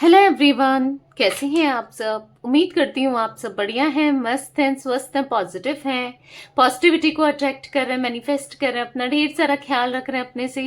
Hello everyone, कैसे हैं आप सब। उम्मीद करती हूँ आप सब बढ़िया हैं, मस्त हैं, स्वस्थ हैं, पॉजिटिव हैं, पॉजिटिविटी को अट्रैक्ट कर रहे हैं, मैनिफेस्ट कर रहे हैं, अपना ढेर सारा ख्याल रख रहे हैं, अपने से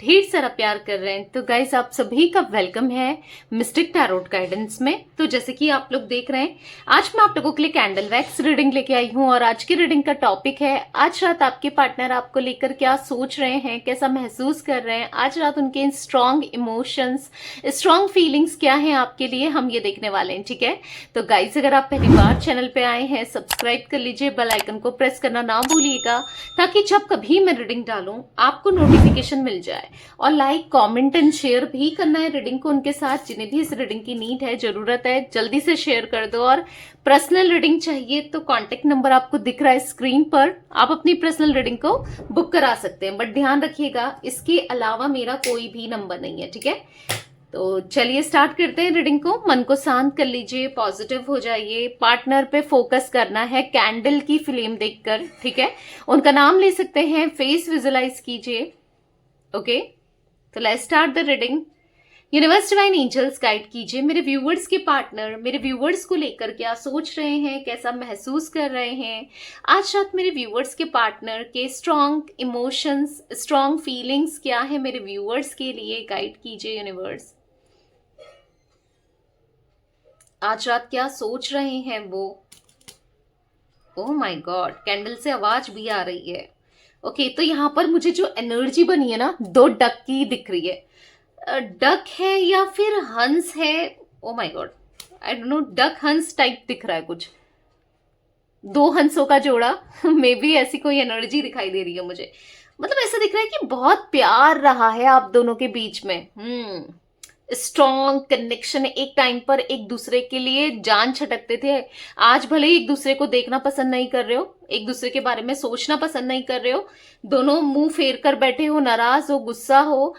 ढेर सारा प्यार कर रहे हैं। तो गाइस, आप सभी का वेलकम है मिस्टिक टैरोट गाइडेंस में। तो जैसे कि आप लोग देख रहे हैं, आज मैं आप लोगों के लिए कैंडल वैक्स रीडिंग लेके आई हूँ और आज की रीडिंग का टॉपिक है आज रात आपके पार्टनर आपको लेकर क्या सोच रहे हैं, कैसा महसूस कर रहे हैं, आज रात उनके स्ट्रॉन्ग इमोशंस, स्ट्रॉन्ग फीलिंग्स क्या हैं आपके लिए, हम ये देखने वाले हैं। ठीक है, तो गाइस, अगर आप पहली बार चैनल पे आए हैं, सब्सक्राइब कर लीजिए, बेल आइकन को प्रेस करना ना भूलिएगा, ताकि जब कभी मैं रीडिंग डालूं आपको नोटिफिकेशन मिल जाए। और लाइक, कमेंट एंड शेयर भी करना है रीडिंग को उनके साथ, जिन्हें भी इस रीडिंग की नीड है, जरूरत है, जल्दी से शेयर कर दो। और पर्सनल रीडिंग चाहिए तो कॉन्टेक्ट नंबर आपको दिख रहा है स्क्रीन पर, आप अपनी पर्सनल रीडिंग को बुक करा सकते हैं। बट ध्यान रखिएगा, इसके अलावा मेरा कोई भी नंबर नहीं है। ठीक है, तो चलिए स्टार्ट करते हैं रीडिंग को। मन को शांत कर लीजिए, पॉजिटिव हो जाइए, पार्टनर पे फोकस करना है कैंडल की फ्लेम देखकर। ठीक है, उनका नाम ले सकते हैं, फेस विजुलाइज कीजिए। ओके, तो let's start the reading. Universe divine angels guide कीजिए मेरे व्यूवर्स के पार्टनर मेरे व्यूवर्स को लेकर क्या सोच रहे हैं, कैसा महसूस कर रहे हैं। आज रात मेरे व्यूवर्स के पार्टनर के स्ट्रॉन्ग इमोशंस, स्ट्रॉन्ग फीलिंग्स क्या है मेरे व्यूवर्स के लिए, गाइड कीजिए यूनिवर्स। आज रात क्या सोच रहे हैं वो। ओह माय गॉड, कैंडल से आवाज भी आ रही है। ओके, तो यहां पर मुझे जो एनर्जी बनी है ना, दो डक की दिख रही है। डक है या फिर हंस है। Oh my God, I don't know, duck हंस टाइप दिख रहा है कुछ, दो हंसों का जोड़ा। मे बी ऐसी कोई एनर्जी दिखाई दे रही है मुझे। मतलब ऐसा दिख रहा है कि बहुत प्यार रहा है आप दोनों के बीच में। स्ट्रॉन्ग कनेक्शन, एक टाइम पर एक दूसरे के लिए जान छटकते थे। आज भले ही एक दूसरे को देखना पसंद नहीं कर रहे हो, एक दूसरे के बारे में सोचना पसंद नहीं कर रहे हो, दोनों मुंह फेर कर बैठे हो, नाराज हो, गुस्सा हो,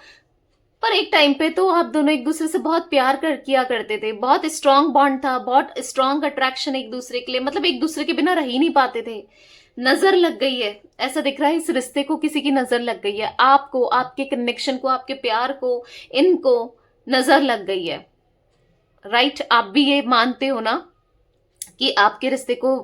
पर एक टाइम पे तो आप दोनों एक दूसरे से बहुत प्यार किया करते थे। बहुत स्ट्रांग बॉन्ड था, बहुत स्ट्रांग अट्रैक्शन एक दूसरे के लिए, मतलब एक दूसरे के बिना रह ही नहीं पाते थे। नजर लग गई है, ऐसा दिख रहा है इस रिश्ते को किसी की नजर लग गई है, आपको, आपके कनेक्शन को, आपके प्यार को, इनको नजर लग गई है। राइट, आप भी ये मानते हो ना कि आपके रिश्ते को,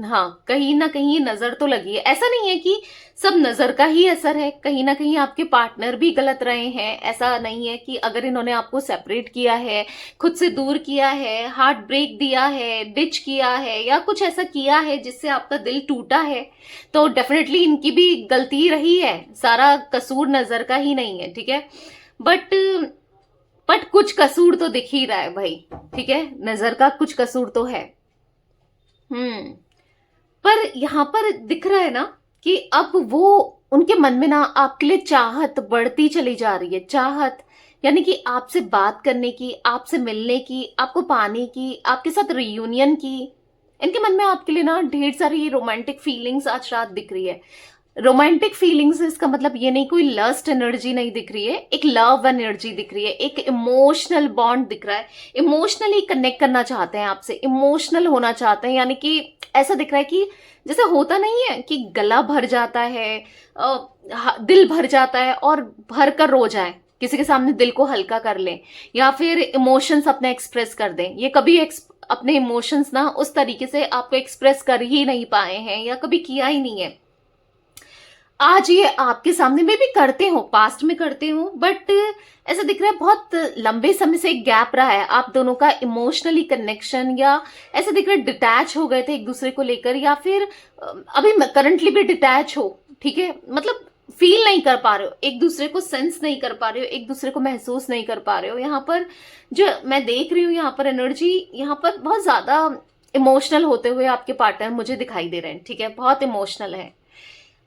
हाँ, कहीं ना कहीं नजर तो लगी है। ऐसा नहीं है कि सब नजर का ही असर है, कहीं ना कहीं आपके पार्टनर भी गलत रहे हैं। ऐसा नहीं है कि अगर इन्होंने आपको सेपरेट किया है, खुद से दूर किया है, हार्ट ब्रेक दिया है, डिच किया है, या कुछ ऐसा किया है जिससे आपका दिल टूटा है, तो डेफिनेटली इनकी भी गलती रही है, सारा कसूर नजर का ही नहीं है। ठीक है, बट कुछ कसूर तो दिख ही रहा है भाई। ठीक है, नजर का कुछ कसूर तो है। पर यहां पर दिख रहा है ना कि अब वो, उनके मन में ना आपके लिए चाहत बढ़ती चली जा रही है। चाहत यानी कि आपसे बात करने की, आपसे मिलने की, आपको पाने की, आपके साथ रियूनियन की। इनके मन में आपके लिए ना ढेर सारी रोमांटिक फीलिंग्स आज रात दिख रही है। रोमांटिक फीलिंग्स, इसका मतलब ये नहीं कोई लस्ट एनर्जी नहीं दिख रही है, एक लव एनर्जी दिख रही है, एक इमोशनल बॉन्ड दिख रहा है। इमोशनली कनेक्ट करना चाहते हैं आपसे, इमोशनल होना चाहते हैं। यानी कि ऐसा दिख रहा है कि जैसे होता नहीं है कि गला भर जाता है, दिल भर जाता है और भर कर रो जाए, किसी के सामने दिल को हल्का कर लें, या फिर इमोशंस अपने एक्सप्रेस कर दें। ये कभी अपने इमोशंस ना उस तरीके से आपको एक्सप्रेस कर ही नहीं पाए हैं, या कभी किया ही नहीं है। आज ये आपके सामने में भी करते हो, पास्ट में करते हो, बट ऐसा दिख रहा है बहुत लंबे समय से एक गैप रहा है आप दोनों का इमोशनली कनेक्शन, या ऐसा दिख रहा है डिटैच हो गए थे एक दूसरे को लेकर, या फिर अभी करंटली भी डिटैच हो। ठीक है, मतलब फील नहीं कर पा रहे हो एक दूसरे को, सेंस नहीं कर पा रहे हो एक दूसरे को, महसूस नहीं कर पा रहे हो। यहाँ पर जो मैं देख रही हूँ, यहाँ पर एनर्जी, यहाँ पर बहुत ज्यादा इमोशनल होते हुए आपके पार्टनर मुझे दिखाई दे रहे हैं। ठीक है, बहुत इमोशनल है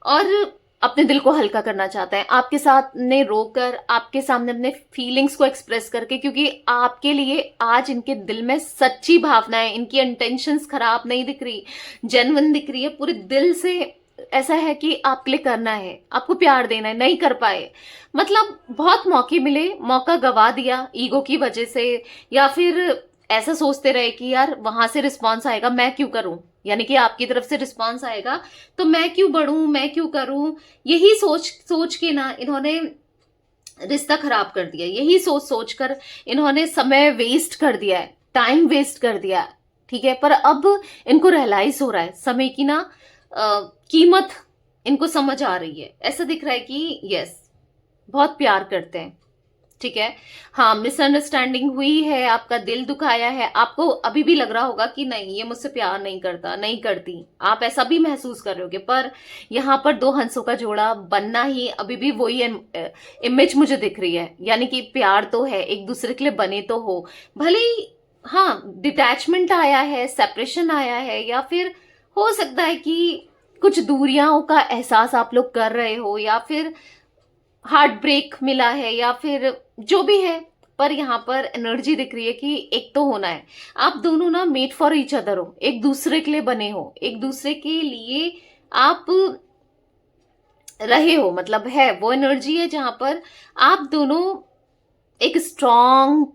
और अपने दिल को हल्का करना चाहते हैं आपके साथ ने रोकर, आपके सामने अपने फीलिंग्स को एक्सप्रेस करके, क्योंकि आपके लिए आज इनके दिल में सच्ची भावनाएं, इनकी इंटेंशंस खराब नहीं दिख रही, जेन्युइन दिख रही है, पूरे दिल से। ऐसा है कि आपके लिए करना है, आपको प्यार देना है, नहीं कर पाए, मतलब बहुत मौके मिले, मौका गवा दिया ईगो की वजह से, या फिर ऐसा सोचते रहे कि यार वहां से रिस्पॉन्स आएगा, मैं क्यों करूं, यानी कि आपकी तरफ से रिस्पॉन्स आएगा तो मैं क्यों बढ़ूं, मैं क्यों करूं, यही सोच सोच के ना इन्होंने रिश्ता खराब कर दिया, यही सोच सोच कर इन्होंने समय वेस्ट कर दिया है, टाइम वेस्ट कर दिया है, ठीक है। पर अब इनको रियलाइज हो रहा है समय की ना कीमत इनको समझ आ रही है। ऐसा दिख रहा है कि यस, बहुत प्यार करते हैं, ठीक है। हाँ, मिसअंडरस्टैंडिंग हुई है, आपका दिल दुखाया है, आपको अभी भी लग रहा होगा कि नहीं ये मुझसे प्यार नहीं करता, नहीं करती, आप ऐसा भी महसूस कर रहे होगे। पर यहाँ पर दो हंसों का जोड़ा बनना ही अभी भी वही इमेज मुझे दिख रही है, यानी कि प्यार तो है, एक दूसरे के लिए बने तो हो, भले ही हाँ डिटैचमेंट आया है, सेपरेशन आया है, या फिर हो सकता है कि कुछ दूरियां का एहसास आप लोग कर रहे हो, या फिर हार्ट ब्रेक मिला है, या फिर जो भी है। पर यहाँ पर एनर्जी दिख रही है कि एक तो होना है, आप दोनों ना मेड फॉर ईच अदर हो, एक दूसरे के लिए बने हो, एक दूसरे के लिए आप रहे हो, मतलब है वो एनर्जी है जहां पर आप दोनों एक स्ट्रॉन्ग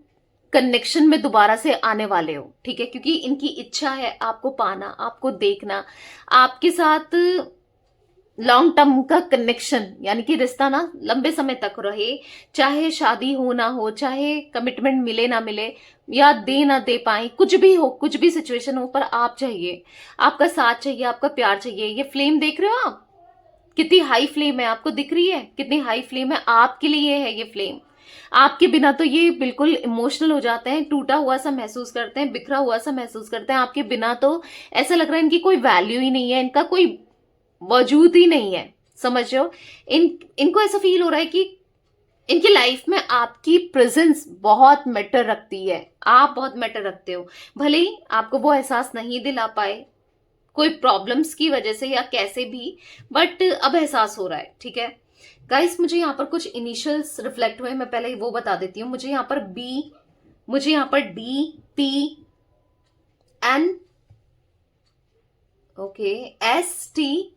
कनेक्शन में दोबारा से आने वाले हो, ठीक है। क्योंकि इनकी इच्छा है आपको पाना, आपको देखना, आपके साथ लॉन्ग टर्म का कनेक्शन, यानी कि रिश्ता ना लंबे समय तक रहे, चाहे शादी हो ना हो, चाहे कमिटमेंट मिले ना मिले, या दे ना दे पाए, कुछ भी हो, कुछ भी सिचुएशन हो, पर आप चाहिए, आपका साथ चाहिए, आपका प्यार चाहिए। ये फ्लेम देख रहे हो आप, कितनी हाई फ्लेम है, आपको दिख रही है कितनी हाई फ्लेम है, आपके लिए है ये फ्लेम। आपके बिना तो ये बिल्कुल इमोशनल हो जाते हैं, टूटा हुआ सा महसूस करते हैं, बिखरा हुआ सा महसूस करते हैं, आपके बिना तो ऐसा लग रहा है इनकी कोई वैल्यू ही नहीं है, इनका कोई वजूद ही नहीं है, समझ रहे हो। इनको ऐसा फील हो रहा है कि इनकी लाइफ में आपकी प्रेजेंस बहुत मैटर रखती है, आप बहुत मैटर रखते हो, भले ही आपको वो एहसास नहीं दिला पाए कोई प्रॉब्लम्स की वजह से या कैसे भी, बट अब एहसास हो रहा है, ठीक है। गाइस, मुझे यहाँ पर कुछ इनिशियल्स रिफ्लेक्ट हुए, मैं पहले वो बता देती हूँ। मुझे यहाँ पर बी, मुझे यहाँ पर D, P, N, okay, S, T,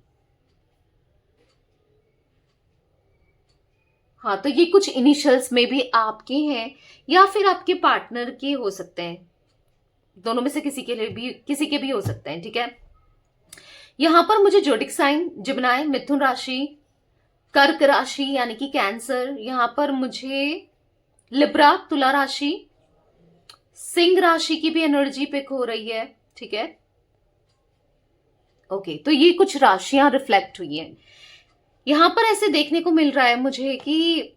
हाँ, तो ये कुछ इनिशियल्स में भी आपके हैं या फिर आपके पार्टनर के हो सकते हैं, दोनों में से किसी के लिए भी, किसी के भी हो सकते हैं, ठीक है। यहां पर मुझे जोडिक साइन जिम्नाय, मिथुन राशि, कर्क राशि यानी कि कैंसर, यहां पर मुझे लिब्रा तुला राशि, सिंह राशि की भी एनर्जी पिक हो रही है, ठीक है। ओके, तो ये कुछ राशियां रिफ्लेक्ट हुई हैं। यहां पर ऐसे देखने को मिल रहा है मुझे कि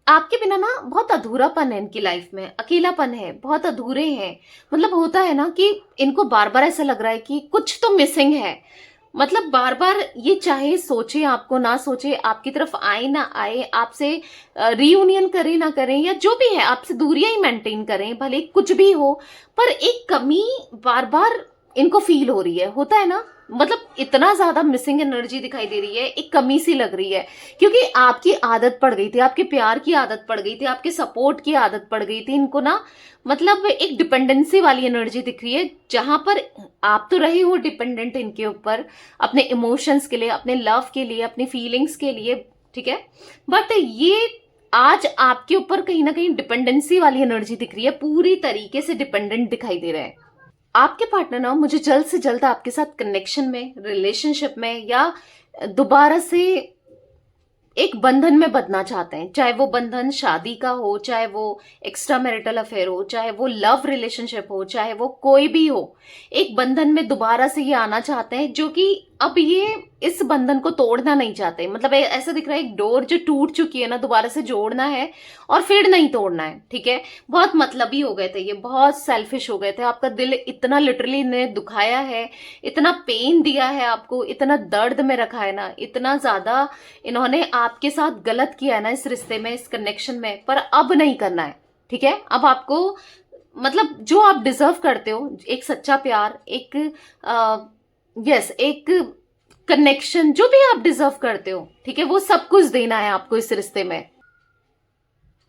आपके बिना ना बहुत अधूरापन है इनकी लाइफ में, अकेलापन है, बहुत अधूरे हैं। मतलब होता है ना कि इनको बार बार ऐसा लग रहा है कि कुछ तो मिसिंग है, मतलब बार बार ये चाहे सोचे आपको ना सोचे, आपकी तरफ आए ना आए, आपसे रियूनियन करे ना करें, या जो भी है आपसे दूरियां ही मेंटेन करें, भले कुछ भी हो, पर एक कमी बार बार इनको फील हो रही है, होता है ना। मतलब इतना ज्यादा मिसिंग एनर्जी दिखाई दे रही है, एक कमी सी लग रही है, क्योंकि आपकी आदत पड़ गई थी, आपके प्यार की आदत पड़ गई थी, आपके सपोर्ट की आदत पड़ गई थी इनको ना। मतलब एक डिपेंडेंसी वाली एनर्जी दिख रही है, जहां पर आप तो रहे हो डिपेंडेंट इनके ऊपर, अपने इमोशंस के लिए, अपने लव के लिए, अपनी फीलिंग्स के लिए, ठीक है। बट ये आज आपके ऊपर कहीं ना कहीं डिपेंडेंसी वाली एनर्जी दिख रही है, पूरी तरीके से डिपेंडेंट दिखाई दे रहे हैं। आपके पार्टनर ना मुझे जल्द से जल्द आपके साथ कनेक्शन में, रिलेशनशिप में, या दोबारा से एक बंधन में बंधना चाहते हैं, चाहे वो बंधन शादी का हो, चाहे वो एक्स्ट्रा मैरिटल अफेयर हो, चाहे वो लव रिलेशनशिप हो, चाहे वो कोई भी हो, एक बंधन में दोबारा से ये आना चाहते हैं, जो कि अब ये इस बंधन को तोड़ना नहीं चाहते। मतलब ऐसा दिख रहा है एक डोर जो टूट चुकी है ना, दोबारा से जोड़ना है और फिर नहीं तोड़ना है, ठीक है। बहुत मतलबी हो गए थे ये, बहुत सेल्फिश हो गए थे, आपका दिल इतना लिटरली ने दुखाया है, इतना पेन दिया है आपको, इतना दर्द में रखा है ना, इतना ज्यादा इन्होंने आपके साथ गलत किया है ना इस रिश्ते में, इस कनेक्शन में, पर अब नहीं करना है, ठीक है। अब आपको मतलब जो आप डिजर्व करते हो, एक सच्चा प्यार, एक यस एक कनेक्शन, जो भी आप डिजर्व करते हो, ठीक है, वो सब कुछ देना है आपको इस रिश्ते में।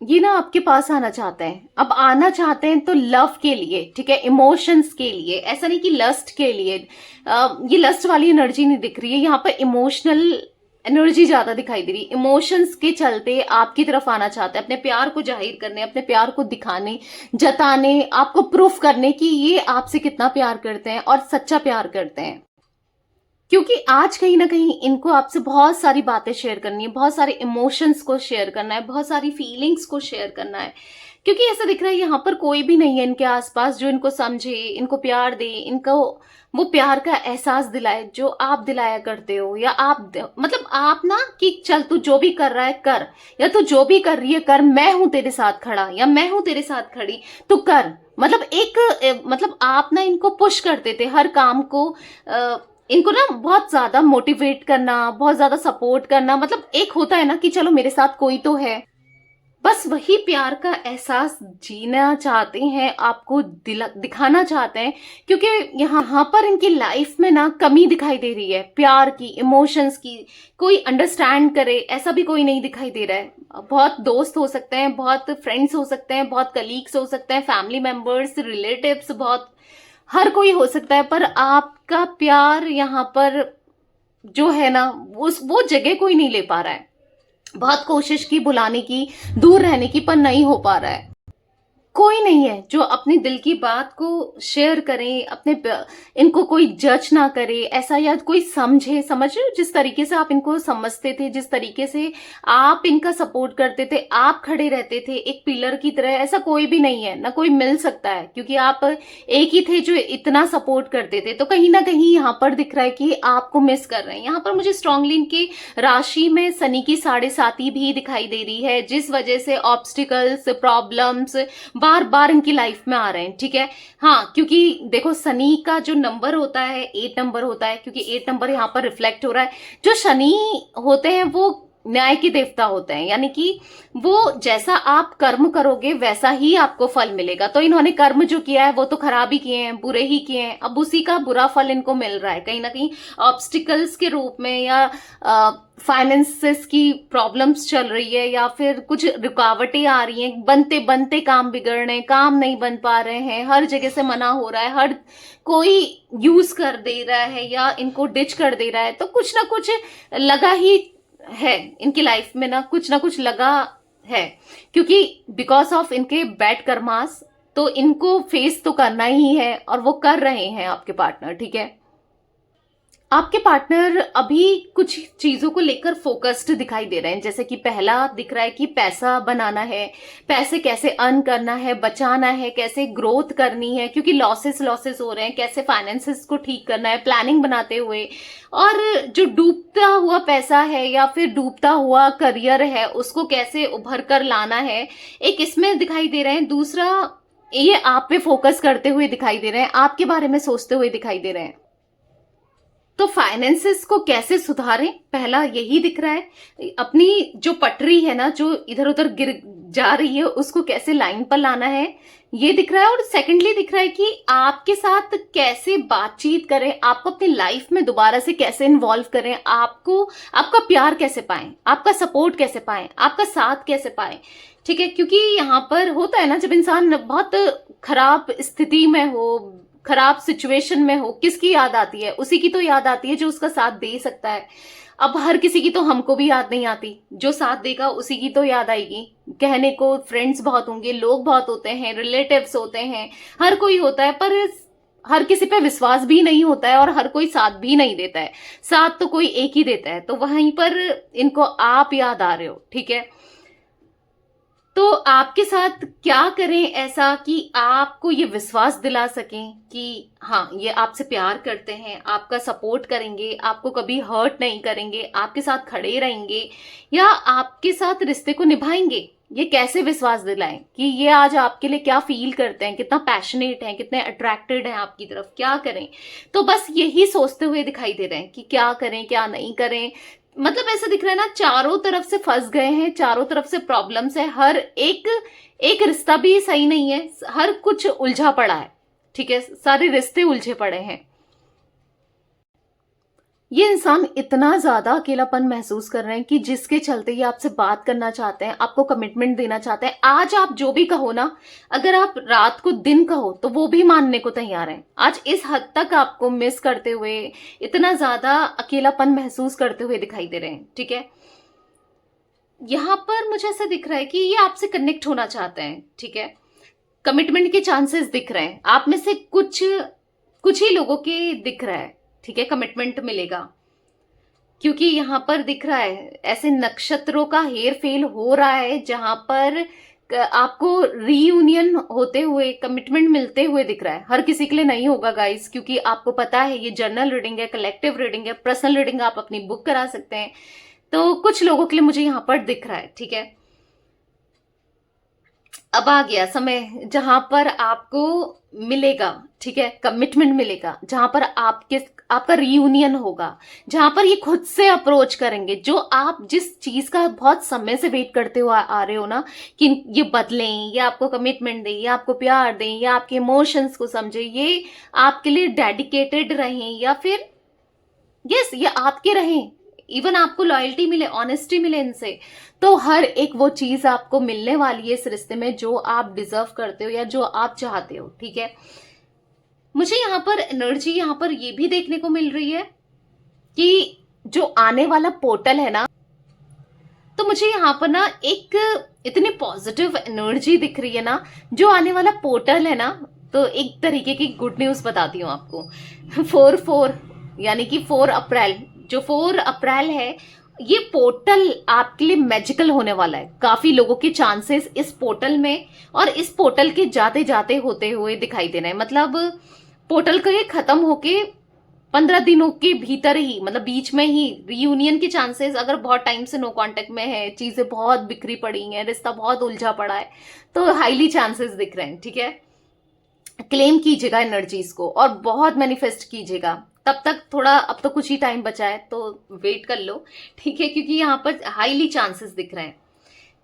ये ना आपके पास आना चाहते हैं, अब आना चाहते हैं तो लव के लिए, ठीक है, इमोशंस के लिए, ऐसा नहीं कि लस्ट के लिए। ये लस्ट वाली एनर्जी नहीं दिख रही है यहाँ पर, इमोशनल एनर्जी ज्यादा दिखाई दे रही है। इमोशंस के चलते आपकी तरफ आना चाहते हैं, अपने प्यार को जाहिर करने, अपने प्यार को दिखाने, जताने, आपको प्रूफ करने कि ये आपसे कितना प्यार करते हैं और सच्चा प्यार करते हैं, क्योंकि आज कहीं न कहीं इनको आपसे बहुत सारी बातें शेयर करनी है, बहुत सारे इमोशंस को शेयर करना है, बहुत सारी फीलिंग्स को शेयर करना है। क्योंकि ऐसा दिख रहा है यहाँ पर कोई भी नहीं है इनके आस-पास जो इनको समझे, इनको प्यार दे, इनको वो प्यार का एहसास दिलाए जो आप दिलाया करते हो, या आप मतलब आप ना कि चल तू जो भी कर रहा है कर, या तू जो भी कर रही है कर, मैं हूं तेरे साथ खड़ा या मैं हूं तेरे साथ खड़ी, तू कर। मतलब एक मतलब आप ना इनको पुश करते थे हर काम को, इनको ना बहुत ज्यादा मोटिवेट करना, बहुत ज्यादा सपोर्ट करना, मतलब एक होता है ना कि चलो मेरे साथ कोई तो है। बस वही प्यार का एहसास जीना चाहते हैं, आपको दिखाना चाहते हैं। क्योंकि यहाँ पर इनकी लाइफ में ना कमी दिखाई दे रही है, प्यार की, इमोशंस की। कोई अंडरस्टैंड करे ऐसा भी कोई नहीं दिखाई दे रहा है। बहुत दोस्त हो सकते हैं, बहुत फ्रेंड्स हो सकते हैं, बहुत कलीग्स हो सकते हैं, फैमिली मेंबर्स, रिलेटिव्स, बहुत हर कोई हो सकता है, पर आपका प्यार यहाँ पर जो है ना वो जगह कोई नहीं ले पा रहा है। बहुत कोशिश की बुलाने की, दूर रहने की, पर नहीं हो पा रहा है। कोई नहीं है जो अपने दिल की बात को शेयर करें, इनको कोई जज ना करे ऐसा, या कोई समझ रहे हो जिस तरीके से आप इनको समझते थे, जिस तरीके से आप इनका सपोर्ट करते थे, आप खड़े रहते थे एक पिलर की तरह, ऐसा कोई भी नहीं है, ना कोई मिल सकता है। क्योंकि आप एक ही थे जो इतना सपोर्ट करते थे। तो कहीं ना कहीं यहाँ पर दिख रहा है कि आपको मिस कर रहे हैं। यहाँ पर मुझे स्ट्रांगली इनकी राशि में शनि की 7.5 भी दिखाई दे रही है, जिस वजह से ऑब्स्टिकल्स, प्रॉब्लम्स बार बार इनकी लाइफ में आ रहे हैं। ठीक है, हाँ, क्योंकि देखो शनि का जो नंबर होता है 8 नंबर होता है, क्योंकि 8 नंबर यहाँ पर रिफ्लेक्ट हो रहा है। जो शनि होते हैं वो न्याय के देवता होते हैं, यानी कि वो जैसा आप कर्म करोगे वैसा ही आपको फल मिलेगा। तो इन्होंने कर्म जो किया है वो तो खराब ही किए हैं, बुरे ही किए हैं, अब उसी का बुरा फल इनको मिल रहा है कहीं ना कहीं ऑब्स्टिकल्स के रूप में, या फाइनेंसेस की प्रॉब्लम्स चल रही है, या फिर कुछ रुकावटें आ रही हैं, बनते बनते काम बिगड़ रहे हैं, काम नहीं बन पा रहे हैं, हर जगह से मना हो रहा है, हर कोई यूज कर दे रहा है या इनको डिच कर दे रहा है। तो कुछ ना कुछ लगा ही है इनकी लाइफ में, ना कुछ लगा है। क्योंकि बिकॉज ऑफ इनके बैड कर्मास, तो इनको फेस तो करना ही है, और वो कर रहे हैं आपके पार्टनर। ठीक है, आपके पार्टनर अभी कुछ चीजों को लेकर फोकस्ड दिखाई दे रहे हैं। जैसे कि पहला दिख रहा है कि पैसा बनाना है, पैसे कैसे अर्न करना है, बचाना है, कैसे ग्रोथ करनी है, क्योंकि लॉसेस हो रहे हैं, कैसे फाइनेंसेस को ठीक करना है प्लानिंग बनाते हुए। और जो डूबता हुआ पैसा है या फिर डूबता हुआ करियर है, उसको कैसे उभर कर लाना है, एक इसमें दिखाई दे रहे हैं। दूसरा, ये आप पे फोकस करते हुए दिखाई दे रहे हैं, आपके बारे में सोचते हुए दिखाई दे रहे हैं। तो फाइनेंसेस को कैसे सुधारें, पहला यही दिख रहा है। अपनी जो पटरी है ना, जो इधर उधर गिर जा रही है, उसको कैसे लाइन पर लाना है, ये दिख रहा है। और सेकंडली दिख रहा है कि आपके साथ कैसे बातचीत करें, आपको अपनी लाइफ में दोबारा से कैसे इन्वॉल्व करें, आपको आपका प्यार कैसे पाएं, आपका सपोर्ट कैसे पाएं, आपका साथ कैसे पाएं। ठीक है, क्योंकि यहाँ पर होता है ना, जब इंसान बहुत खराब स्थिति में हो, खराब सिचुएशन में हो, किसकी याद आती है? उसी की तो याद आती है जो उसका साथ दे सकता है। अब हर किसी की तो हमको भी याद नहीं आती, जो साथ देगा उसी की तो याद आएगी। कहने को फ्रेंड्स बहुत होंगे, लोग बहुत होते हैं, रिलेटिव्स होते हैं, हर कोई होता है, पर हर किसी पे विश्वास भी नहीं होता है, और हर कोई साथ भी नहीं देता है। साथ तो कोई एक ही देता है। तो वहीं पर इनको आप याद आ रहे हो। ठीक है, तो आपके साथ क्या करें ऐसा कि आपको ये विश्वास दिला सकें कि हाँ, ये आपसे प्यार करते हैं, आपका सपोर्ट करेंगे, आपको कभी हर्ट नहीं करेंगे, आपके साथ खड़े रहेंगे, या आपके साथ रिश्ते को निभाएंगे। ये कैसे विश्वास दिलाएं कि ये आज आपके लिए क्या फील करते हैं, कितना पैशनेट हैं, कितने अट्रैक्टेड हैं आपकी तरफ, क्या करें। तो बस यही सोचते हुए दिखाई दे रहे हैं कि क्या करें क्या नहीं करें। मतलब ऐसा दिख रहा है ना, चारों तरफ से फंस गए हैं, चारों तरफ से प्रॉब्लम्स है, हर एक रिश्ता भी सही नहीं है, हर कुछ उलझा पड़ा है। ठीक है, सारे रिश्ते उलझे पड़े हैं। ये इंसान इतना ज्यादा अकेलापन महसूस कर रहे हैं कि जिसके चलते ये आपसे बात करना चाहते हैं, आपको कमिटमेंट देना चाहते हैं। आज आप जो भी कहो ना, अगर आप रात को दिन कहो तो वो भी मानने को तैयार हैं। आज इस हद तक आपको मिस करते हुए, इतना ज्यादा अकेलापन महसूस करते हुए दिखाई दे रहे हैं। ठीक है, यहां पर मुझे ऐसा दिख रहा है कि ये आपसे कनेक्ट होना चाहते हैं। ठीक है, कमिटमेंट के चांसेस दिख रहे हैं। आप में से कुछ ही लोगों के दिख रहा है ठीक है, कमिटमेंट मिलेगा। क्योंकि यहाँ पर दिख रहा है ऐसे नक्षत्रों का हेर फेर हो रहा है जहां पर आपको रीयूनियन होते हुए, कमिटमेंट मिलते हुए दिख रहा है। हर किसी के लिए नहीं होगा गाइस, क्योंकि आपको पता है ये जनरल रीडिंग है, कलेक्टिव रीडिंग है, पर्सनल रीडिंग आप अपनी बुक करा सकते हैं। तो कुछ लोगों के लिए मुझे यहाँ पर दिख रहा है, ठीक है। अब आ गया समय जहां पर आपको मिलेगा, ठीक है, कमिटमेंट मिलेगा, जहां पर आपका रीयूनियन होगा, जहां पर ये खुद से अप्रोच करेंगे। जो आप जिस चीज का बहुत समय से वेट करते हुए आ रहे हो ना, कि ये बदलें, ये आपको कमिटमेंट दें, ये आपको प्यार दें, या आपके इमोशंस को समझे, ये आपके लिए डेडिकेटेड रहें, या फिर यस ये आपके रहें, इवन आपको लॉयल्टी मिले, ऑनेस्टी मिले इनसे, तो हर एक वो चीज आपको मिलने वाली है इस रिश्ते में जो आप डिजर्व करते हो या जो आप चाहते हो, ठीक है। मुझे यहाँ पर एनर्जी यहाँ पर ये भी देखने को मिल रही है कि जो आने वाला पोर्टल है ना, तो मुझे यहाँ पर ना एक इतनी पॉजिटिव एनर्जी दिख रही है ना, जो आने वाला पोर्टल है ना, तो एक तरीके की गुड न्यूज बताती हूँ आपको। 4/4 यानी कि 4 अप्रैल, जो 4 अप्रैल है, ये पोर्टल आपके लिए मैजिकल होने वाला है। काफी लोगों के चांसेस इस पोर्टल में और इस पोर्टल के जाते जाते होते हुए दिखाई दे रहे हैं। मतलब पोर्टल का ये खत्म होके 15 दिनों के भीतर ही, मतलब बीच में ही रीयूनियन के चांसेस, अगर बहुत टाइम से नो कांटेक्ट में है, चीजें बहुत बिखरी पड़ी हैं, रिश्ता बहुत उलझा पड़ा है, तो हाईली चांसेस दिख रहे हैं, ठीक है। क्लेम कीजिएगा एनर्जीज को और बहुत मैनिफेस्ट कीजिएगा। तब तक थोड़ा, अब तो कुछ ही टाइम बचा है तो वेट कर लो, ठीक है, क्योंकि यहाँ पर हाईली चांसेस दिख रहे हैं।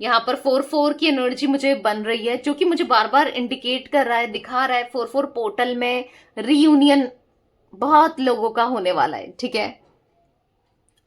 यहाँ पर 4/4 की एनर्जी मुझे बन रही है, जो कि मुझे बार बार इंडिकेट कर रहा है, दिखा रहा है 4/4 पोर्टल में रीयूनियन बहुत लोगों का होने वाला है, ठीक है।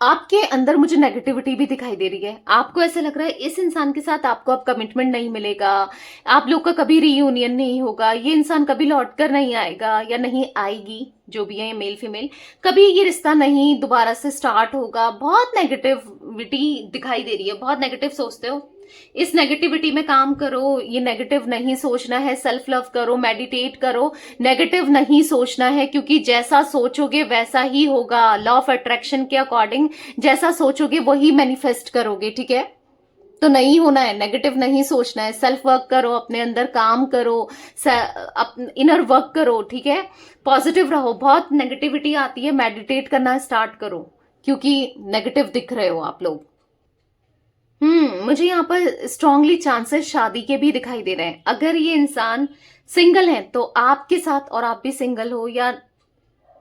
आपके अंदर मुझे नेगेटिविटी भी दिखाई दे रही है। आपको ऐसा लग रहा है इस इंसान के साथ आपको अब कमिटमेंट नहीं मिलेगा, आप लोग का कभी रीयूनियन नहीं होगा, ये इंसान कभी लौट कर नहीं आएगा या नहीं आएगी, जो भी है मेल फीमेल, कभी ये रिश्ता नहीं दोबारा से स्टार्ट होगा। बहुत नेगेटिविटी दिखाई दे रही है, बहुत नेगेटिव सोचते हो। इस नेगेटिविटी में काम करो, ये नेगेटिव नहीं सोचना है, सेल्फ लव करो, मेडिटेट करो, नेगेटिव नहीं सोचना है, क्योंकि जैसा सोचोगे वैसा ही होगा। लॉ ऑफ अट्रैक्शन के अकॉर्डिंग जैसा सोचोगे वही मैनिफेस्ट करोगे, ठीक है। तो नहीं होना है, नेगेटिव नहीं सोचना है, सेल्फ वर्क करो, अपने अंदर काम करो, इनर वर्क करो, ठीक है। पॉजिटिव रहो, बहुत नेगेटिविटी आती है, मेडिटेट करना स्टार्ट करो, क्योंकि नेगेटिव दिख रहे हो आप लोग। मुझे यहाँ पर स्ट्रांगली चांसेस शादी के भी दिखाई दे रहे हैं। अगर ये इंसान सिंगल है तो आपके साथ, और आप भी सिंगल हो या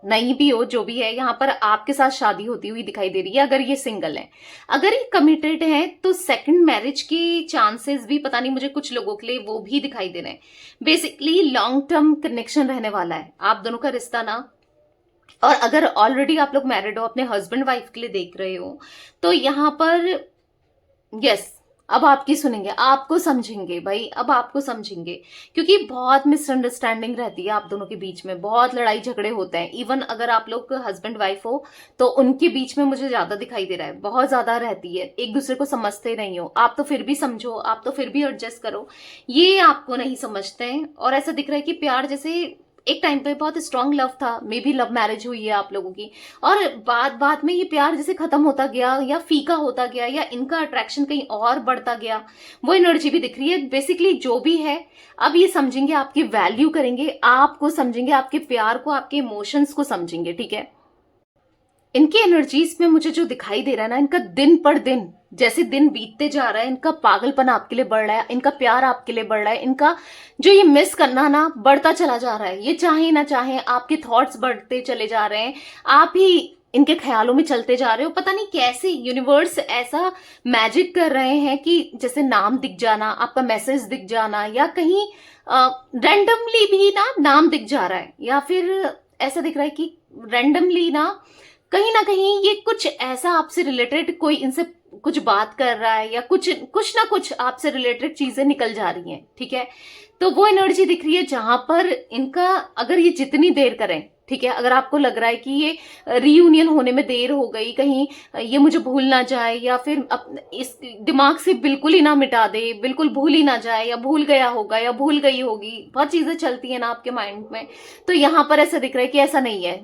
नहीं भी हो, जो भी है, यहाँ पर आपके साथ शादी होती हुई दिखाई दे रही है। अगर ये सिंगल है, अगर ये कमिटेड है, तो सेकंड मैरिज की चांसेस भी, पता नहीं मुझे कुछ लोगों के लिए वो भी दिखाई दे रहे हैं। बेसिकली लॉन्ग टर्म कनेक्शन रहने वाला है आप दोनों का रिश्ता ना। और अगर ऑलरेडी आप लोग मैरिड हो, अपने हस्बैंड वाइफ के लिए देख रहे हो, तो यहाँ पर यस अब आपकी सुनेंगे, आपको समझेंगे भाई, अब आपको समझेंगे, क्योंकि बहुत मिसअंडरस्टैंडिंग रहती है आप दोनों के बीच में, बहुत लड़ाई झगड़े होते हैं। इवन अगर आप लोग हस्बैंड वाइफ हो तो उनके बीच में मुझे ज्यादा दिखाई दे रहा है, बहुत ज्यादा रहती है, एक दूसरे को समझते नहीं हो। आप तो फिर भी समझो, आप तो फिर भी एडजस्ट करो, ये आपको नहीं समझते हैं। और ऐसा दिख रहा है कि प्यार जैसे एक टाइम पे बहुत स्ट्रांग लव था, मे बी लव मैरिज हुई है आप लोगों की, और बाद में ये प्यार जैसे खत्म होता गया या फीका होता गया या इनका अट्रैक्शन कहीं और बढ़ता गया, वो एनर्जी भी दिख रही है। बेसिकली जो भी है, अब ये समझेंगे, आपकी वैल्यू करेंगे, आपको समझेंगे, आपके प्यार को, आपके इमोशंस को समझेंगे, ठीक है। इनकी एनर्जीज में मुझे जो दिखाई दे रहा है ना, इनका दिन पर दिन जैसे दिन बीतते जा रहा है, इनका पागलपन आपके लिए बढ़ रहा है, इनका प्यार आपके लिए बढ़ रहा है, इनका जो ये मिस करना ना बढ़ता चला जा रहा है। ये चाहे ना चाहे आपके थॉट्स बढ़ते चले जा रहे हैं, आप ही इनके ख्यालों में चलते जा रहे हो। पता नहीं कैसे यूनिवर्स ऐसा मैजिक कर रहे हैं कि जैसे नाम दिख जाना, आपका मैसेज दिख जाना, या कहीं रैंडमली भी ना नाम दिख जा रहा है, या फिर ऐसा दिख रहा है कि रैंडमली ना कहीं ये कुछ ऐसा आपसे रिलेटेड, कोई इनसे कुछ बात कर रहा है, या कुछ ना कुछ आपसे रिलेटेड चीजें निकल जा रही हैं, ठीक है। तो वो एनर्जी दिख रही है जहां पर इनका, अगर ये जितनी देर करें, ठीक है, अगर आपको लग रहा है कि ये रीयूनियन होने में देर हो गई, कहीं ये मुझे भूल ना जाए, या फिर इस दिमाग से बिल्कुल ही ना मिटा दे, बिल्कुल भूल ही ना जाए, या भूल गया होगा या भूल गई होगी, बहुत चीजें चलती है ना आपके माइंड में। तो यहाँ पर ऐसा दिख रहा है कि ऐसा नहीं है।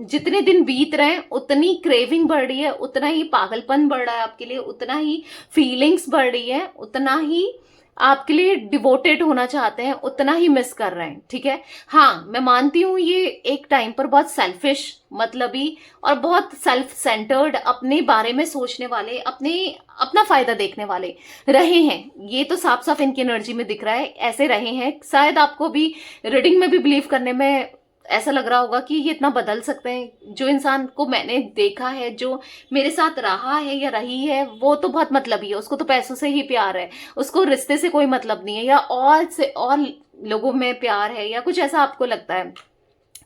जितने दिन बीत रहे हैं उतनी क्रेविंग बढ़ रही है, उतना ही पागलपन बढ़ रहा है आपके लिए, उतना ही फीलिंग्स बढ़ रही है, उतना ही आपके लिए डिवोटेड होना चाहते हैं, उतना ही मिस कर रहे हैं। ठीक है, हाँ मैं मानती हूं ये एक टाइम पर बहुत सेल्फिश, मतलबी और बहुत सेल्फ सेंटर्ड, अपने बारे में सोचने वाले, अपना फायदा देखने वाले रहे हैं। ये तो साफ साफ इनकी एनर्जी में दिख रहा है, ऐसे रहे हैं। शायद आपको भी रीडिंग में भी बिलीव करने में ऐसा लग रहा होगा कि ये इतना बदल सकते हैं। जो इंसान को मैंने देखा है, जो मेरे साथ रहा है या रही है, वो तो बहुत मतलबी है, उसको तो पैसों से ही प्यार है, उसको रिश्ते से कोई मतलब नहीं है, या और लोगों में प्यार है, या कुछ ऐसा आपको लगता है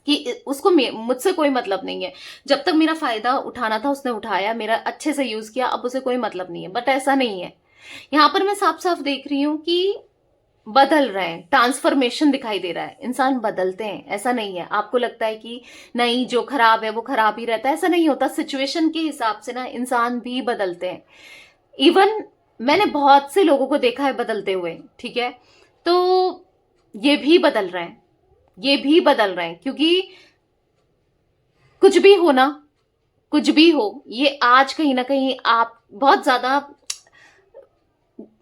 कि उसको मुझसे कोई मतलब नहीं है। जब तक मेरा फायदा उठाना था उसने उठाया, मेरा अच्छे से यूज किया, अब उसे कोई मतलब नहीं है। बट ऐसा नहीं है, यहाँ पर मैं साफ साफ देख रही हूं कि बदल रहे हैं, ट्रांसफॉर्मेशन दिखाई दे रहा है, इंसान बदलते हैं। ऐसा नहीं है आपको लगता है कि नहीं जो खराब है वो खराब ही रहता है, ऐसा नहीं होता। सिचुएशन के हिसाब से ना इंसान भी बदलते हैं। इवन मैंने बहुत से लोगों को देखा है बदलते हुए, ठीक है, तो ये भी बदल रहे हैं, ये भी बदल रहे हैं, क्योंकि कुछ भी हो ना, कुछ भी हो, ये आज कहीं ना कहीं आप बहुत ज्यादा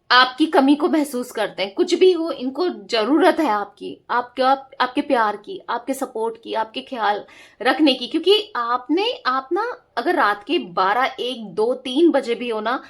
आपकी कमी को महसूस करते हैं। कुछ भी हो, इनको जरूरत है आपके प्यार की, आपके सपोर्ट की, आपके ख्याल रखने की, क्योंकि आप ना अगर रात के 12, 1, 2, 3 बजे भी हो ना,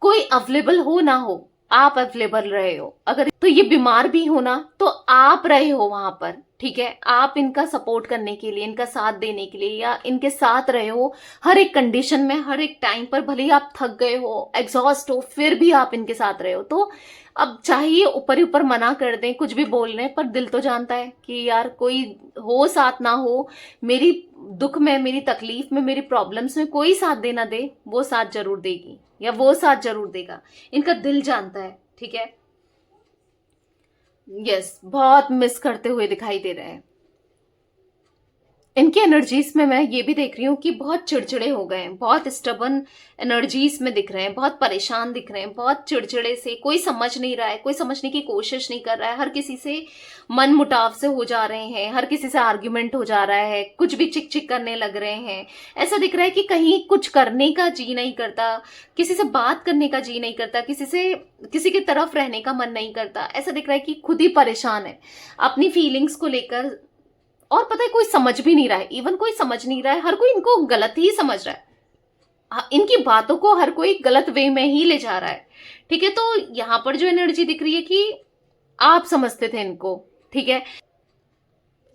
कोई अवेलेबल हो ना हो, आप अवेलेबल रहे हो। अगर तो ये बीमार भी हो ना, तो आप रहे हो वहां पर। ठीक है, आप इनका सपोर्ट करने के लिए, इनका साथ देने के लिए, या इनके साथ रहे हो हर एक कंडीशन में, हर एक टाइम पर। भले ही आप थक गए हो, एग्जॉस्ट हो, फिर भी आप इनके साथ रहे हो। तो अब चाहिए ऊपर ही ऊपर मना कर दें, कुछ भी बोल रहे हैं, पर दिल तो जानता है कि यार कोई हो साथ ना हो, मेरी दुख में, मेरी तकलीफ में, मेरी प्रॉब्लम्स में कोई साथ दे ना दे, वो साथ जरूर देगी या वो साथ जरूर देगा। इनका दिल जानता है। ठीक है, यस, बहुत मिस करते हुए दिखाई दे रहे हैं। इनकी एनर्जीज में मैं ये भी देख रही हूँ कि बहुत चिड़चिड़े हो गए हैं, बहुत स्टबन एनर्जीज में दिख रहे हैं, बहुत परेशान दिख रहे हैं, बहुत चिड़चिड़े से, कोई समझ नहीं रहा है, कोई समझने की कोशिश नहीं कर रहा है, हर किसी से मन मुटाव से हो जा रहे हैं, हर किसी से आर्ग्यूमेंट हो जा रहा है, कुछ भी चिक चिक करने लग रहे हैं। ऐसा दिख रहा है कि कहीं कुछ करने का जी नहीं करता, किसी से बात करने का जी नहीं करता, किसी की तरफ रहने का मन नहीं करता। ऐसा दिख रहा है कि खुद ही परेशान है अपनी फीलिंग्स को लेकर। और पता है, कोई समझ भी नहीं रहा है, इवन कोई समझ नहीं रहा है, हर कोई इनको गलत ही समझ रहा है। इनकी बातों को हर कोई गलत वे में ही ले जा रहा है। ठीक है, तो यहां पर जो एनर्जी दिख रही है कि आप समझते थे इनको, ठीक है,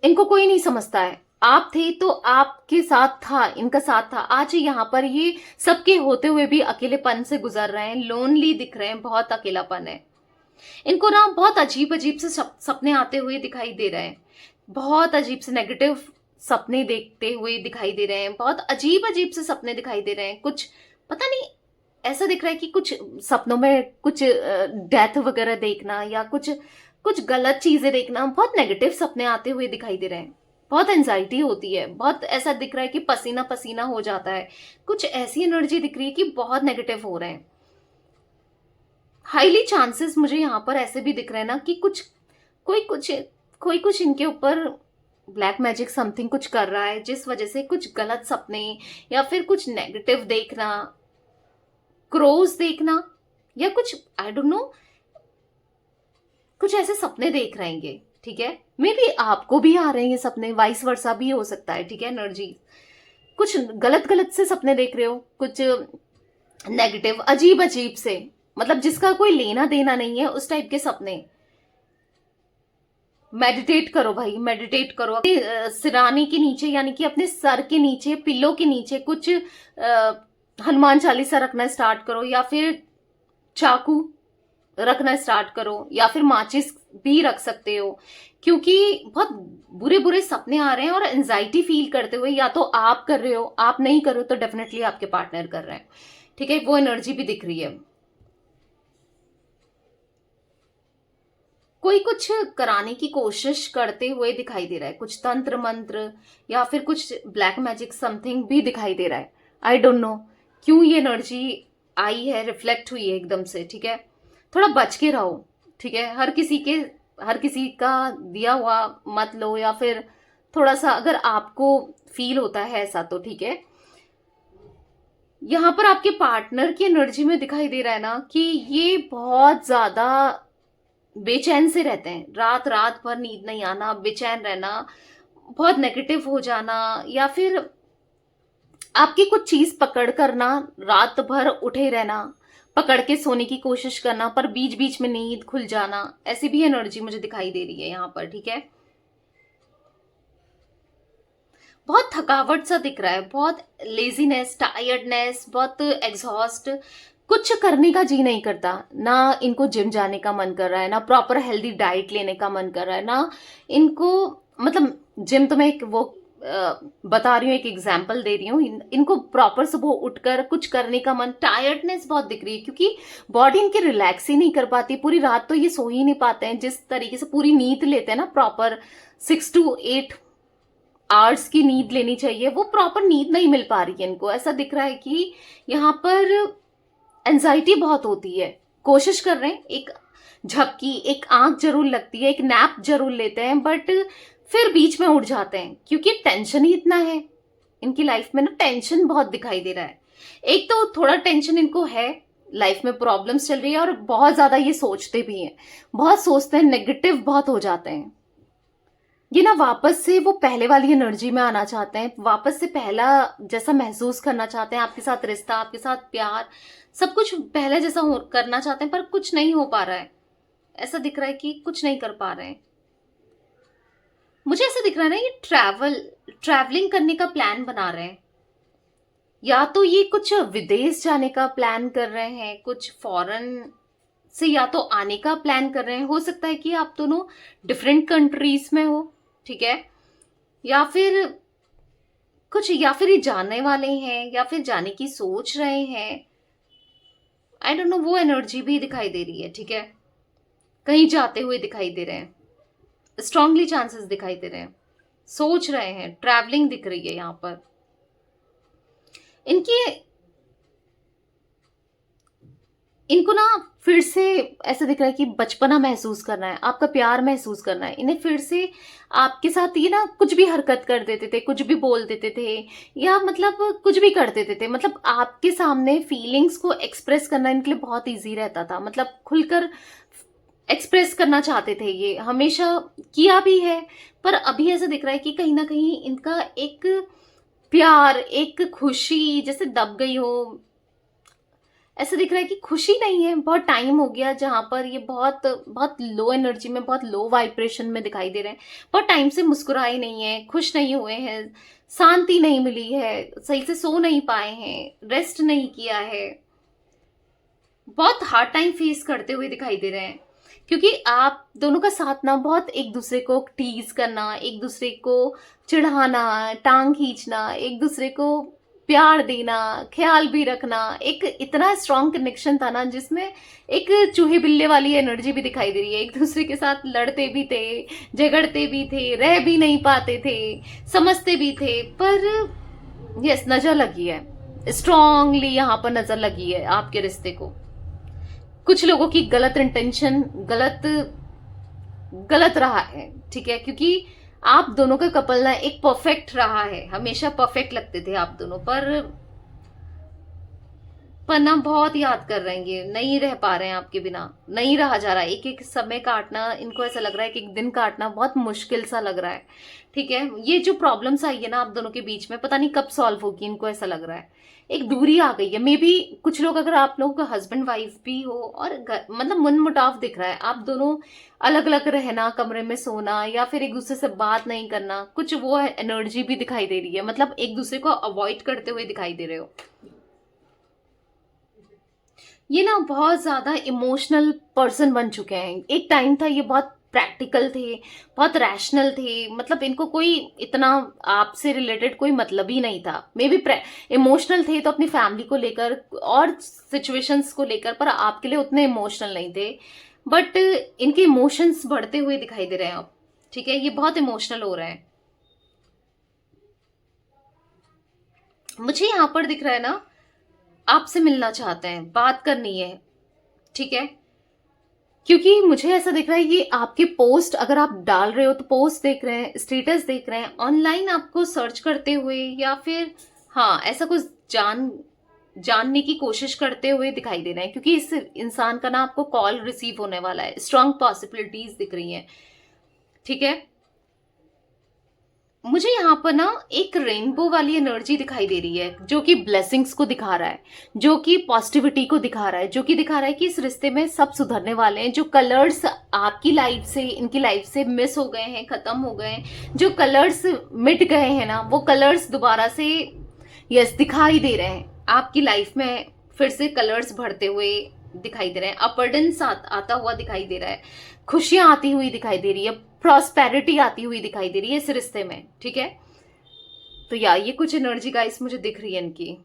इनको कोई नहीं समझता है। आप थे तो आपके साथ था, इनका साथ था। आज यहाँ पर ये सबके होते हुए भी अकेलेपन से गुजर रहे हैं, लोनली दिख रहे हैं, बहुत अकेलापन है इनको ना। बहुत अजीब अजीब से सपने आते हुए दिखाई दे रहे हैं, बहुत अजीब से नेगेटिव सपने देखते हुए दिखाई दे रहे हैं, बहुत अजीब अजीब से सपने दिखाई दे रहे हैं। कुछ पता नहीं, ऐसा दिख रहा है कि कुछ सपनों में कुछ डेथ वगैरह देखना, या कुछ कुछ गलत चीजें देखना, बहुत नेगेटिव सपने आते हुए दिखाई दे रहे हैं। बहुत एंजाइटी होती है, बहुत ऐसा दिख रहा है कि पसीना पसीना हो जाता है। कुछ ऐसी एनर्जी दिख रही है कि बहुत नेगेटिव हो रहे हैं। हाईली चांसेस मुझे यहाँ पर ऐसे भी दिख रहे हैं ना कि कोई कुछ कोई कुछ इनके ऊपर ब्लैक मैजिक समथिंग कुछ कर रहा है, जिस वजह से कुछ गलत सपने, या फिर कुछ नेगेटिव देखना, क्रोज देखना, या कुछ आई डोंट नो, कुछ ऐसे सपने देख रहेंगे। ठीक है, मे बी आपको भी आ रहे हैं ये सपने, वाइस वर्सा भी हो सकता है। ठीक है, एनर्जी कुछ गलत गलत से सपने देख रहे हो, कुछ नेगेटिव अजीब अजीब से, मतलब जिसका कोई लेना देना नहीं है, उस टाइप के सपने। मेडिटेट करो भाई, मेडिटेट करो। अपने सिराने के नीचे, यानी कि अपने सर के नीचे, पिल्लो के नीचे कुछ हनुमान चालीसा रखना स्टार्ट करो, या फिर चाकू रखना स्टार्ट करो, या फिर माचिस भी रख सकते हो, क्योंकि बहुत बुरे बुरे सपने आ रहे हैं। और एंजाइटी फील करते हुए, या तो आप कर रहे हो, आप नहीं कर रहे हो तो डेफिनेटली आपके पार्टनर कर रहे हैं। ठीक है, वो एनर्जी भी दिख रही है। कोई कुछ कराने की कोशिश करते हुए दिखाई दे रहा है, कुछ तंत्र मंत्र या फिर कुछ ब्लैक मैजिक समथिंग भी दिखाई दे रहा है। आई डोंट नो क्यों ये एनर्जी आई है, रिफ्लेक्ट हुई है एकदम से, ठीक है। थोड़ा बच के रहो, ठीक है। हर किसी का दिया हुआ मत लो, या फिर थोड़ा सा अगर आपको फील होता है ऐसा तो ठीक है। यहाँ पर आपके पार्टनर की एनर्जी में दिखाई दे रहा है ना कि ये बहुत ज्यादा बेचैन से रहते हैं, रात रात भर नींद नहीं आना, बेचैन रहना, बहुत नेगेटिव हो जाना, या फिर आपकी कुछ चीज पकड़ करना, रात भर उठे रहना, पकड़ के सोने की कोशिश करना पर बीच बीच में नींद खुल जाना, ऐसी भी एनर्जी मुझे दिखाई दे रही है यहाँ पर, ठीक है। बहुत थकावट सा दिख रहा है, बहुत लेजीनेस, टायर्डनेस, बहुत एग्जॉस्ट, कुछ करने का जी नहीं करता ना। इनको जिम जाने का मन कर रहा है, ना प्रॉपर हेल्दी डाइट लेने का मन कर रहा है, ना इनको, मतलब जिम तो मैं एक वो बता रही हूँ, एक एग्जाम्पल दे रही हूँ। इनको प्रॉपर सुबह उठकर कुछ करने का मन, टायर्डनेस बहुत दिख रही है क्योंकि बॉडी इनकी रिलैक्स ही नहीं कर पाती। पूरी रात तो ये सो ही नहीं पाते हैं, जिस तरीके से पूरी नींद लेते हैं ना, प्रॉपर 6 to 8 आवर्स की नींद लेनी चाहिए, वो प्रॉपर नींद नहीं मिल पा रही है इनको। ऐसा दिख रहा है कि यहाँ पर एंजाइटी बहुत होती है, कोशिश कर रहे हैं, एक झपकी, एक आंख जरूर लगती है, एक नैप जरूर लेते हैं, बट फिर बीच में उठ जाते हैं क्योंकि टेंशन ही इतना है इनकी लाइफ में ना। टेंशन बहुत दिखाई दे रहा है। एक तो थोड़ा टेंशन इनको है, लाइफ में प्रॉब्लम्स चल रही है, और बहुत ज्यादा ये सोचते भी हैं, बहुत सोचते हैं, नेगेटिव बहुत हो जाते हैं। ये ना वापस से वो पहले वाली एनर्जी में आना चाहते हैं, वापस से पहला जैसा महसूस करना चाहते हैं, आपके साथ रिश्ता, आपके साथ प्यार, सब कुछ पहले जैसा करना चाहते हैं, पर कुछ नहीं हो पा रहा है। ऐसा दिख रहा है कि कुछ नहीं कर पा रहे हैं। मुझे ऐसा दिख रहा है ना, ये ट्रैवलिंग करने का प्लान बना रहे हैं, या तो ये कुछ विदेश जाने का प्लान कर रहे हैं, कुछ फॉरेन से या तो आने का प्लान कर रहे हैं। हो सकता है कि आप दोनों डिफरेंट कंट्रीज में हो, ठीक है, या फिर ये जाने वाले हैं, या फिर जाने की सोच रहे हैं। आई डोंट नो, वो एनर्जी भी दिखाई दे रही है, ठीक है। कहीं जाते हुए दिखाई दे रहे हैं, स्ट्रांगली चांसेस दिखाई दे रहे हैं, सोच रहे हैं, ट्रैवलिंग दिख रही है यहाँ पर। इनको ना फिर से ऐसा दिख रहा है कि बचपना महसूस करना है, आपका प्यार महसूस करना है। इन्हें फिर से आपके साथ ये ना कुछ भी हरकत कर देते थे, कुछ भी बोल देते थे, या मतलब कुछ भी कर देते थे, मतलब आपके सामने फीलिंग्स को एक्सप्रेस करना इनके लिए बहुत इजी रहता था, मतलब खुलकर एक्सप्रेस करना चाहते थे, ये हमेशा किया भी है। पर अभी ऐसा दिख रहा है कि कहीं ना कहीं इनका एक प्यार, एक खुशी जैसे दब गई हो। ऐसा दिख रहा है कि खुशी नहीं है, बहुत टाइम हो गया जहां पर ये बहुत बहुत लो एनर्जी में, बहुत लो वाइब्रेशन में दिखाई दे रहे हैं। बहुत टाइम से मुस्कुराए नहीं है, खुश नहीं हुए हैं, शांति नहीं मिली है, सही से सो नहीं पाए हैं, रेस्ट नहीं किया है, बहुत हार्ड टाइम फेस करते हुए दिखाई दे रहे हैं। क्योंकि आप दोनों का साथ ना बहुत एक दूसरे को टीज करना, एक दूसरे को चिढ़ाना, टांग खींचना, एक दूसरे को प्यार देना, ख्याल भी रखना, एक इतना स्ट्रॉन्ग कनेक्शन था ना, जिसमें एक चूहे बिल्ले वाली एनर्जी भी दिखाई दे रही है। एक दूसरे के साथ लड़ते भी थे, झगड़ते भी थे, रह भी नहीं पाते थे, समझते भी थे, पर यस, नजर लगी है, स्ट्रांगली यहाँ पर नजर लगी है आपके रिश्ते को। कुछ लोगों की गलत इंटेंशन, गलत रहा है, ठीक है, क्योंकि आप दोनों का कपल ना एक परफेक्ट रहा है, हमेशा परफेक्ट लगते थे आप दोनों, पर ना बहुत याद कर रहे हैं, नहीं रह पा रहे हैं आपके बिना, नहीं रहा जा रहा है। एक एक समय काटना इनको ऐसा लग रहा है कि एक दिन काटना बहुत मुश्किल सा लग रहा है, ठीक है। ये जो प्रॉब्लम्स आई है ना आप दोनों के बीच में, पता नहीं कब सॉल्व होगी, इनको ऐसा लग रहा है। एक दूरी आ गई है, मे बी कुछ लोग, अगर आप लोगों का हस्बैंड वाइफ भी हो और मतलब मन मुटाव दिख रहा है, आप दोनों अलग अलग रहना, कमरे में सोना, या फिर एक दूसरे से बात नहीं करना, कुछ वो एनर्जी भी दिखाई दे रही है, मतलब एक दूसरे को अवॉइड करते हुए दिखाई दे रहे हो। ये ना बहुत ज्यादा इमोशनल पर्सन बन चुके हैं। एक टाइम था ये बहुत प्रैक्टिकल थे, बहुत रैशनल थे, मतलब इनको कोई इतना आपसे रिलेटेड कोई मतलब ही नहीं था। मे बी इमोशनल थे तो अपनी फैमिली को लेकर और सिचुएशंस को लेकर, पर आपके लिए उतने इमोशनल नहीं थे। बट इनके इमोशंस बढ़ते हुए दिखाई दे रहे हैं अब। ठीक है, ये बहुत इमोशनल हो रहे हैं। मुझे यहां पर दिख रहा है ना, आपसे मिलना चाहते हैं, बात करनी है। ठीक है, क्योंकि मुझे ऐसा दिख रहा है कि आपके पोस्ट अगर आप डाल रहे हो तो पोस्ट देख रहे हैं, स्टेटस देख रहे हैं, ऑनलाइन आपको सर्च करते हुए या फिर हाँ ऐसा कुछ जानने की कोशिश करते हुए दिखाई दे रहे हैं, क्योंकि इस इंसान का ना आपको कॉल रिसीव होने वाला है। स्ट्रांग पॉसिबिलिटीज दिख रही हैं। ठीक है, मुझे यहाँ पर ना एक रेनबो वाली एनर्जी दिखाई दे रही है, जो कि ब्लेसिंग्स को दिखा रहा है, जो कि पॉजिटिविटी को दिखा रहा है, जो कि दिखा रहा है कि इस रिश्ते में सब सुधरने वाले हैं। जो कलर्स आपकी लाइफ से, इनकी लाइफ से मिस हो गए हैं, खत्म हो गए हैं, जो कलर्स मिट गए हैं ना, वो कलर्स दोबारा से यस दिखाई दे रहे हैं। आपकी लाइफ में फिर से कलर्स भरते हुए दिखाई दे रहे हैं। अपर्डेंस आता हुआ दिखाई दे रहा है, खुशियां आती हुई दिखाई दे रही है, प्रॉस्पेरिटी आती हुई दिखाई दे रही है इस रिश्ते में। ठीक है, तो ये कुछ एनर्जी गाइस मुझे दिख रही है इनकी।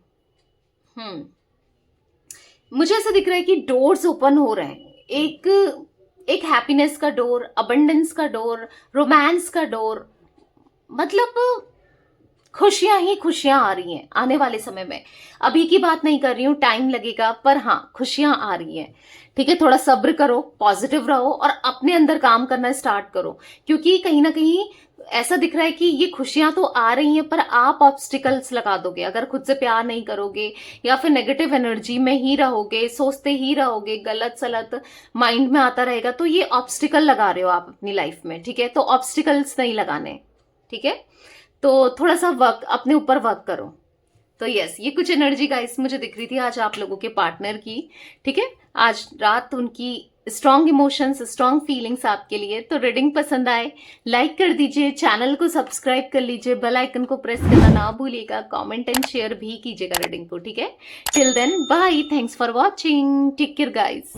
मुझे ऐसा दिख रहा है कि डोर्स ओपन हो रहे हैं। एक हैप्पीनेस का डोर, अबंडेंस का डोर, रोमांस का डोर, मतलब खुशियां ही खुशियां आ रही हैं आने वाले समय में। अभी की बात नहीं कर रही हूं, टाइम लगेगा, पर हाँ खुशियां आ रही हैं। ठीक है, थोड़ा सब्र करो, पॉजिटिव रहो और अपने अंदर काम करना स्टार्ट करो, क्योंकि कहीं ना कहीं ऐसा दिख रहा है कि ये खुशियां तो आ रही हैं पर आप ऑब्स्टिकल्स लगा दोगे अगर खुद से प्यार नहीं करोगे, या फिर नेगेटिव एनर्जी में ही रहोगे, सोचते ही रहोगे, गलत सलत माइंड में आता रहेगा, तो ये ऑब्स्टिकल लगा रहे हो आप अपनी लाइफ में। ठीक है, तो ऑब्स्टिकल्स नहीं लगाने। ठीक है, तो थोड़ा सा वर्क, अपने ऊपर वर्क करो। तो यस, ये कुछ एनर्जी गाइस मुझे दिख रही थी आज आप लोगों के पार्टनर की। ठीक है, आज रात उनकी स्ट्रॉन्ग इमोशंस, स्ट्रॉन्ग फीलिंग्स आपके लिए। तो रीडिंग पसंद आए लाइक कर दीजिए, चैनल को सब्सक्राइब कर लीजिए, बेल आइकन को प्रेस करना ना भूलिएगा, कमेंट एंड शेयर भी कीजिएगा रीडिंग को। ठीक है, till then bye, thanks for watching, take care guys.